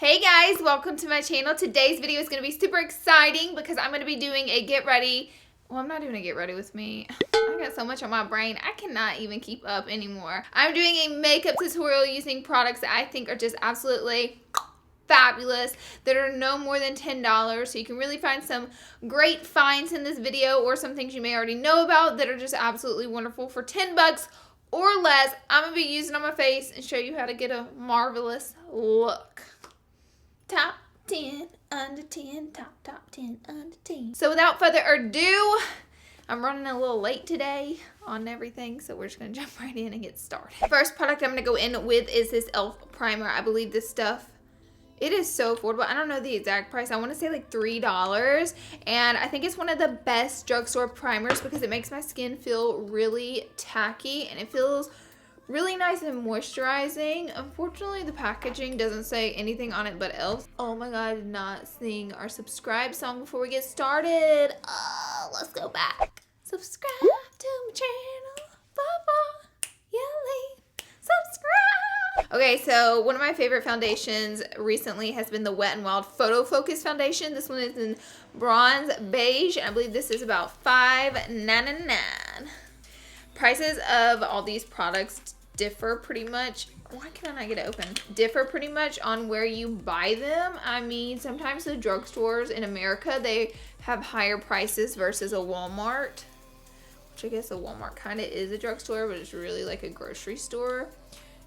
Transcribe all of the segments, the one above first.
Hey guys, welcome to my channel. Today's video is going to be super exciting because I'm going to be doing a get ready. Well, I'm not doing a get ready with me. I got so much on my brain, I cannot even keep up anymore. I'm doing a makeup tutorial using products that I think are just absolutely fabulous, that are no more than $10, so you can really find some great finds in this video, or some things you may already know about that are just absolutely wonderful for 10 bucks or less. I'm going to be using on my face and show you how to get a marvelous look. Top 10, under 10, top 10, under 10. So without further ado, I'm running a little late today on everything, so we're just going to jump right in and get started. First product I'm going to go in with is this e.l.f. primer. I believe this stuff, it is so affordable. I don't know the exact price. I want to say like $3, and I think it's one of the best drugstore primers because it makes my skin feel really tacky and it feels really nice and moisturizing. Unfortunately, the packaging doesn't say anything on it but e.l.f. Oh my god, I did not sing our subscribe song before we get started. Oh, let's go back. Subscribe to my channel. Subscribe. Okay, so one of my favorite foundations recently has been the Wet n Wild Photo Focus foundation. This one is in bronze beige, and I believe this is about $5.99. Prices of all these products differ pretty much. Why can't I get it open? Differ pretty much on where you buy them. I mean, sometimes the drugstores in America, they have higher prices versus a Walmart, which I guess a Walmart kind of is a drugstore, but it's really like a grocery store.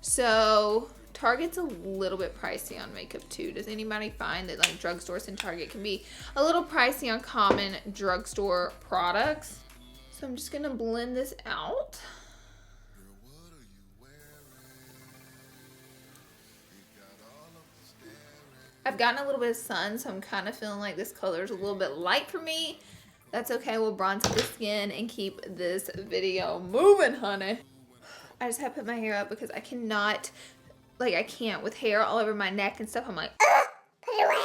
So Target's a little bit pricey on makeup too. Does anybody find that like drugstores and Target can be a little pricey on common drugstore products? So I'm just gonna blend this out. I've gotten a little bit of sun, so I'm kind of feeling like this color is a little bit light for me. That's okay, we'll bronze up the skin and keep this video moving, honey. I just have to put my hair up because I cannot, like I can't with hair all over my neck and stuff. I'm like, put it away.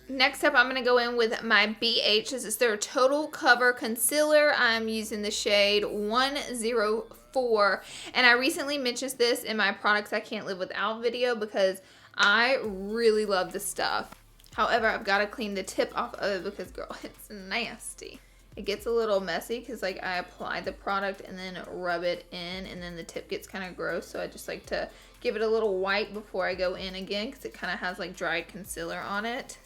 Next up, I'm going to go in with my BH. This is their Total Cover Concealer. I'm using the shade 104. And I recently mentioned this in my Products I Can't Live Without video because I really love this stuff. However, I've got to clean the tip off of it because, girl, it's nasty. It gets a little messy because, like, I apply the product and then rub it in, and then the tip gets kind of gross. So I just like to give it a little wipe before I go in again because it kind of has, like, dried concealer on it.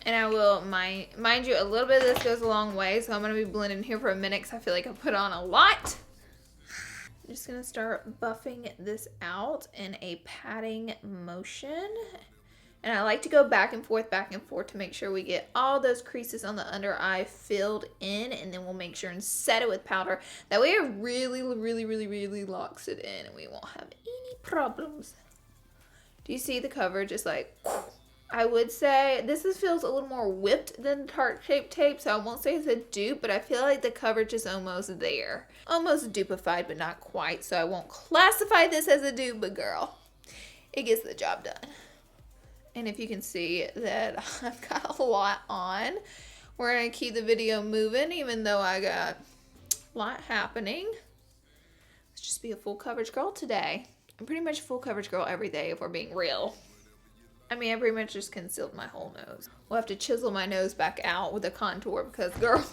And I will, mind you, a little bit of this goes a long way, so I'm going to be blending here for a minute because I feel like I put on a lot. I'm just going to start buffing this out in a patting motion. And I like to go back and forth to make sure we get all those creases on the under eye filled in, and then we'll make sure and set it with powder. That way it really locks it in and we won't have any problems. Do you see the coverage? It's like, I would say this feels a little more whipped than Tarte Shape Tape, so I won't say it's a dupe, but I feel like the coverage is almost there. Almost dupified, but not quite, so I won't classify this as a dupe, but girl, it gets the job done. And if you can see that I've got a lot on, we're going to keep the video moving even though I got a lot happening. Let's just be a full coverage girl today. I'm pretty much a full coverage girl every day if we're being real. I mean, I pretty much just concealed my whole nose. We'll have to chisel my nose back out with a contour because, girl,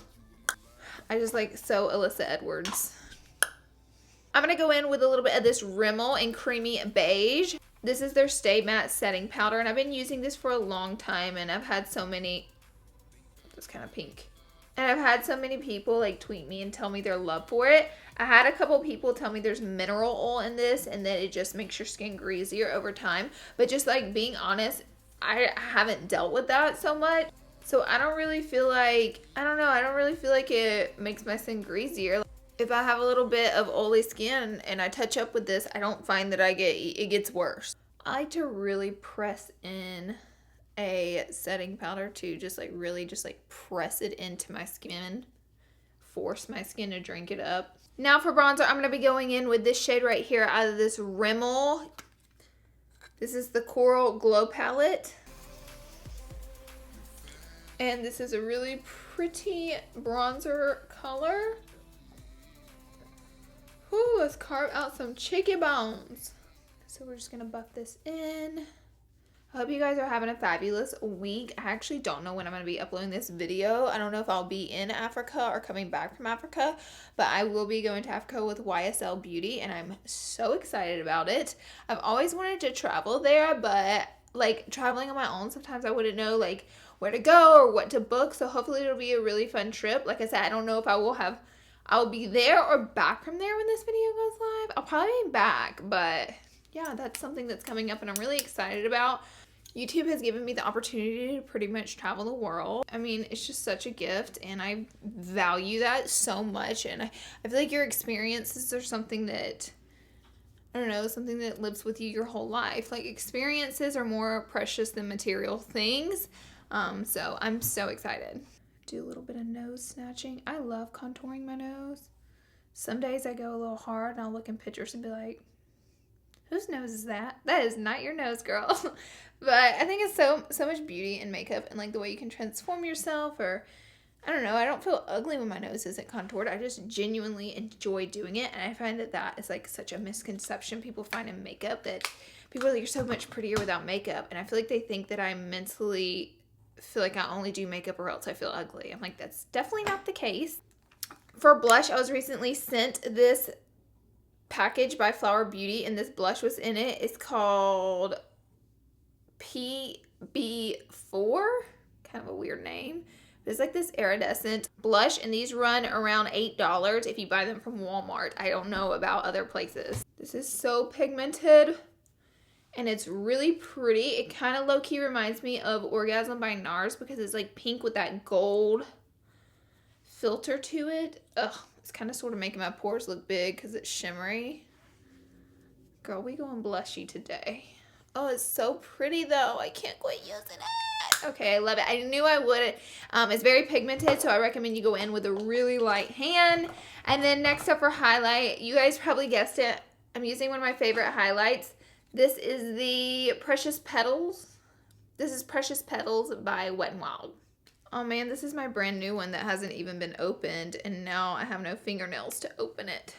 I just like so Alyssa Edwards. I'm going to go in with a little bit of this Rimmel in Creamy Beige. This is their Stay Matte Setting Powder, and I've been using this for a long time, and I've had so many, it's kind of pink, and I've had so many people like tweet me and tell me their love for it. I had a couple people tell me there's mineral oil in this and that it just makes your skin greasier over time, but just like being honest, I haven't dealt with that so much, so I don't really feel like, I don't really feel like it makes my skin greasier. If I have a little bit of oily skin and I touch up with this, I don't find that it gets worse. I like to really press in a setting powder to just like really just like press it into my skin, force my skin to drink it up. Now for bronzer, I'm going to be going in with this shade right here out of this Rimmel. This is the Coral Glow Palette. And this is a really pretty bronzer color. Ooh, let's carve out some chicken bones. So So we're just gonna buff this in. I hope you guys are having a fabulous week. I actually don't know when I'm going to be uploading this video. I don't know if I'll be in Africa or coming back from Africa, but I will be going to Africa with YSL Beauty, and I'm so excited about it. I've always wanted to travel there, but like traveling on my own, sometimes I wouldn't know like where to go or what to book, so hopefully it'll be a really fun trip. Like I said, I don't know if I'll be there or back from there when this video goes live. I'll probably be back, but yeah, that's something that's coming up and I'm really excited about. YouTube has given me the opportunity to pretty much travel the world. I mean, it's just such a gift, and I value that so much. And I feel like your experiences are something that, I don't know, something that lives with you your whole life. Like, experiences are more precious than material things. So I'm so excited. Do a little bit of nose snatching. I love contouring my nose. Some days I go a little hard, and I'll look in pictures and be like, whose nose is that? That is not your nose, girl. But I think it's so much beauty in makeup and like the way you can transform yourself, or I don't know, I don't feel ugly when my nose isn't contoured. I just genuinely enjoy doing it, and I find that is like such a misconception people find in makeup, that people are like, you're so much prettier without makeup, and I feel like they think that I mentally feel like I only do makeup or else I feel ugly. I'm like, that's definitely not the case. For blush, I was recently sent this package by Flower Beauty, and this blush was in it. It's called PB4, kind of a weird name. It's like this iridescent blush, and these run around $8 if you buy them from Walmart. I don't know about other places. This is so pigmented, and it's really pretty. It kind of low-key reminds me of Orgasm by NARS because it's like pink with that gold filter to it. Ugh, it's kind of sort of making my pores look big because it's shimmery. Girl, we going blushy today. Oh, it's so pretty though. I can't quit using it. Okay, I love it. I knew I would. It's very pigmented, so I recommend you go in with a really light hand. And then next up for highlight, you guys probably guessed it. I'm using one of my favorite highlights. This is the Precious Petals. This is Precious Petals by Wet n Wild. Oh man, this is my brand new one that hasn't even been opened, and now I have no fingernails to open it.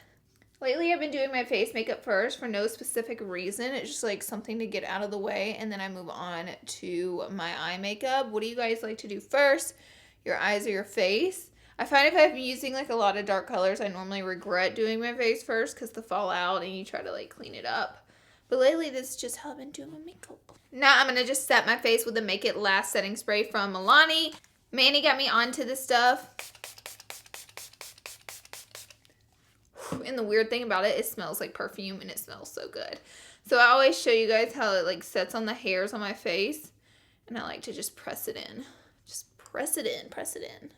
Lately, I've been doing my face makeup first for no specific reason. It's just like something to get out of the way, and then I move on to my eye makeup. What do you guys like to do first? Your eyes or your face? I find if I've been using like a lot of dark colors, I normally regret doing my face first because the fallout and you try to like clean it up. But lately, this is just how I've been doing my makeup. Now, I'm going to just set my face with the Make It Last setting spray from Milani. Manny got me onto this stuff. And the weird thing about it, it smells like perfume and it smells so good. So I always show you guys how it like sets on the hairs on my face. And I like to just press it in. Just press it in, press it in.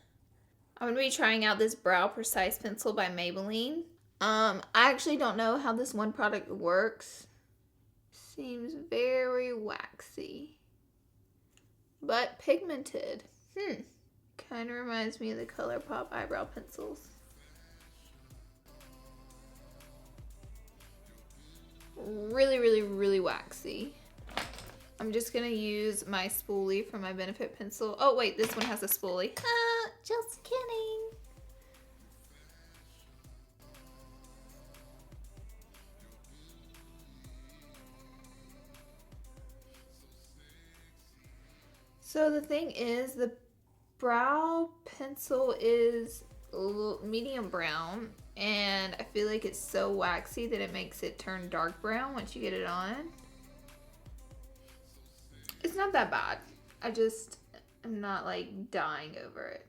I'm going to be trying out this Brow Precise pencil by Maybelline. I actually don't know how this one product works. Seems very waxy. But pigmented. Kind of reminds me of the Colourpop eyebrow pencils. Really, really, really waxy. I'm just going to use my spoolie for my Benefit pencil. Oh, wait, this one has a spoolie. Just kidding. So the thing is, the brow pencil is medium brown, and I feel like it's so waxy that it makes it turn dark brown once you get it on. It's not that bad. I'm not like dying over it,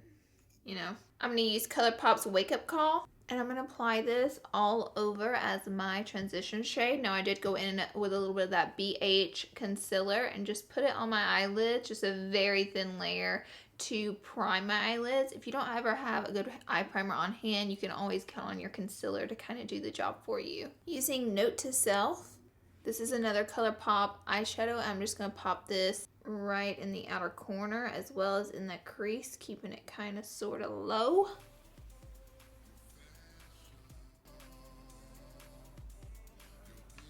you know? I'm gonna use Colourpop's Wake Up Call, and I'm gonna apply this all over as my transition shade. Now I did go in with a little bit of that BH concealer and just put it on my eyelids, just a very thin layer to prime my eyelids. If you don't ever have a good eye primer on hand, you can always count on your concealer to kind of do the job for you. Using Note to Self, this is another Colourpop eyeshadow. I'm just going to pop this right in the outer corner as well as in the crease, keeping it kind of sort of low.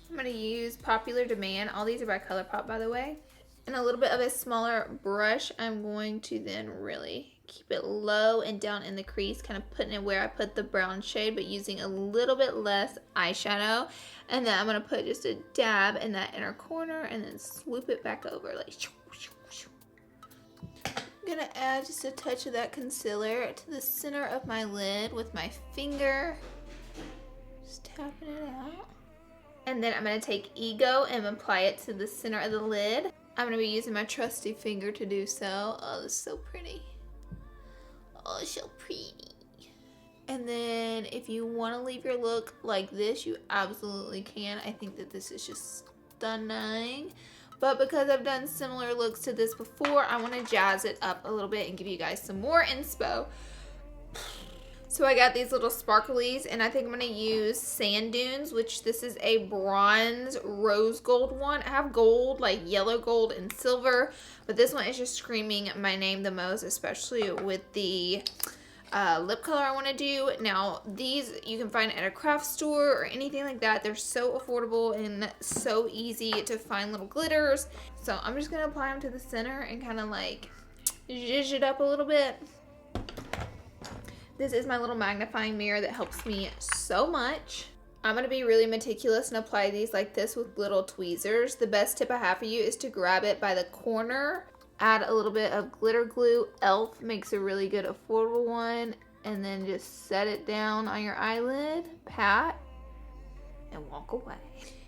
I'm going to use Popular Demand. All these are by Colourpop, by the way. And a little bit of a smaller brush, I'm going to then really Keep it low and down in the crease, kind of putting it where I put the brown shade, but using a little bit less eyeshadow. And then I'm going to put just a dab in that inner corner and then swoop it back over. Like, I'm going to add just a touch of that concealer to the center of my lid with my finger. Just tapping it out. And then I'm going to take Ego and apply it to the center of the lid. I'm going to be using my trusty finger to do so. Oh, this is so pretty. Oh, so pretty. And then if you want to leave your look like this, you absolutely can. I think that this is just stunning. But because I've done similar looks to this before, I want to jazz it up a little bit and give you guys some more inspo. So I got these little sparklies, and I think I'm going to use Sand Dunes, which this is a bronze rose gold one. I have gold, like yellow gold and silver, but this one is just screaming my name the most, especially with the lip color I want to do. Now, these you can find at a craft store or anything like that. They're so affordable and so easy to find little glitters. So I'm just going to apply them to the center and kind of like zhuzh it up a little bit. This is my little magnifying mirror that helps me so much. I'm going to be really meticulous and apply these like this with little tweezers. The best tip I have for you is to grab it by the corner, add a little bit of glitter glue. e.l.f. makes a really good affordable one. And then just set it down on your eyelid, pat, and walk away.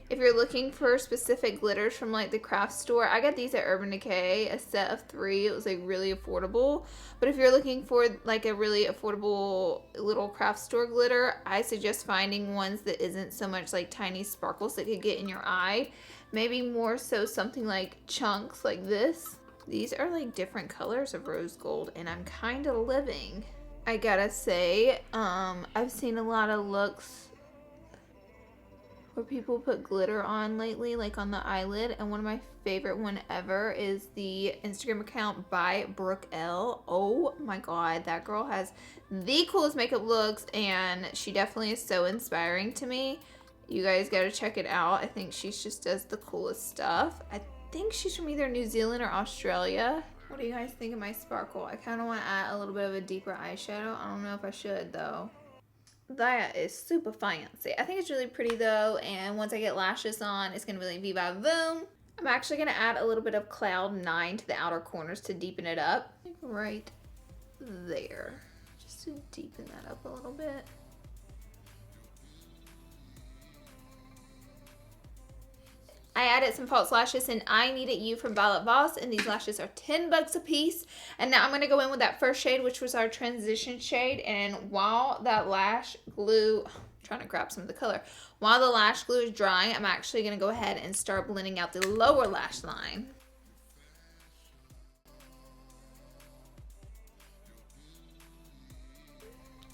If you're looking for specific glitters from like the craft store, I got these at Urban Decay, a set of 3. It was like really affordable. But if you're looking for like a really affordable little craft store glitter, I suggest finding ones that isn't so much like tiny sparkles that could get in your eye. Maybe more so something like chunks like this. These are like different colors of rose gold, and I'm kind of living. I gotta say, I've seen a lot of looks where people put glitter on lately, like on the eyelid, and one of my favorite one ever is the Instagram account by Brooke L. Oh my god, that girl has the coolest makeup looks, and she definitely is so inspiring to me. You guys gotta check it out. I think she just does the coolest stuff. I think she's from either New Zealand or Australia. What do you guys think of my sparkle? I kind of want to add a little bit of a deeper eyeshadow. I don't know if I should though. That is super fancy. I think it's really pretty though, and once I get lashes on, it's gonna really be by boom. I'm actually gonna add a little bit of Cloud 9 to the outer corners to deepen it up. Right there. Just to deepen that up a little bit. I added some false lashes in I Needed You from Violet Voss, and these lashes are 10 bucks a piece. And now I'm going to go in with that first shade, which was our transition shade. And while that lash glue, I'm trying to grab some of the color. While the lash glue is drying, I'm actually going to go ahead and start blending out the lower lash line.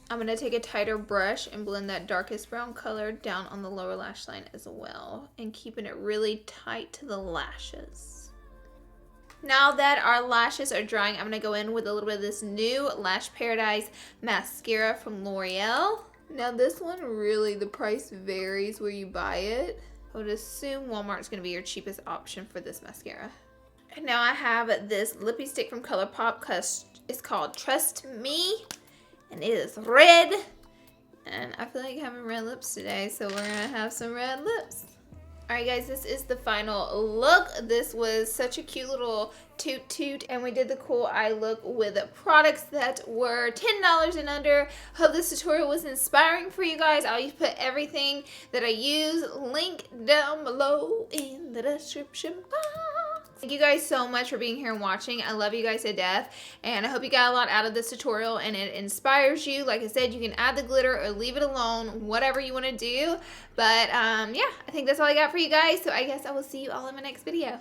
I'm going to take a tighter brush and blend that darkest brown color down on the lower lash line as well, and keeping it really tight to the lashes. Now that our lashes are drying, I'm going to go in with a little bit of this new Lash Paradise mascara from Loreal. Now this one really, the price varies where you buy it. I would assume Walmart's going to be your cheapest option for this mascara. And now I have this lippy stick from Colourpop because it's called Trust Me. And it is red, and I feel like having red lips today, so we're gonna have some red lips. Alright guys, this is the final look. This was such a cute little toot, and we did the cool eye look with products that were $10 and under. Hope this tutorial was inspiring for you guys. I'll put everything that I use link down below in the description box. Thank you guys so much for being here and watching. I love you guys to death, and I hope you got a lot out of this tutorial and it inspires you. Like I said, you can add the glitter or leave it alone, whatever you want to do. But yeah, I think that's all I got for you guys, so I guess I will see you all in my next video.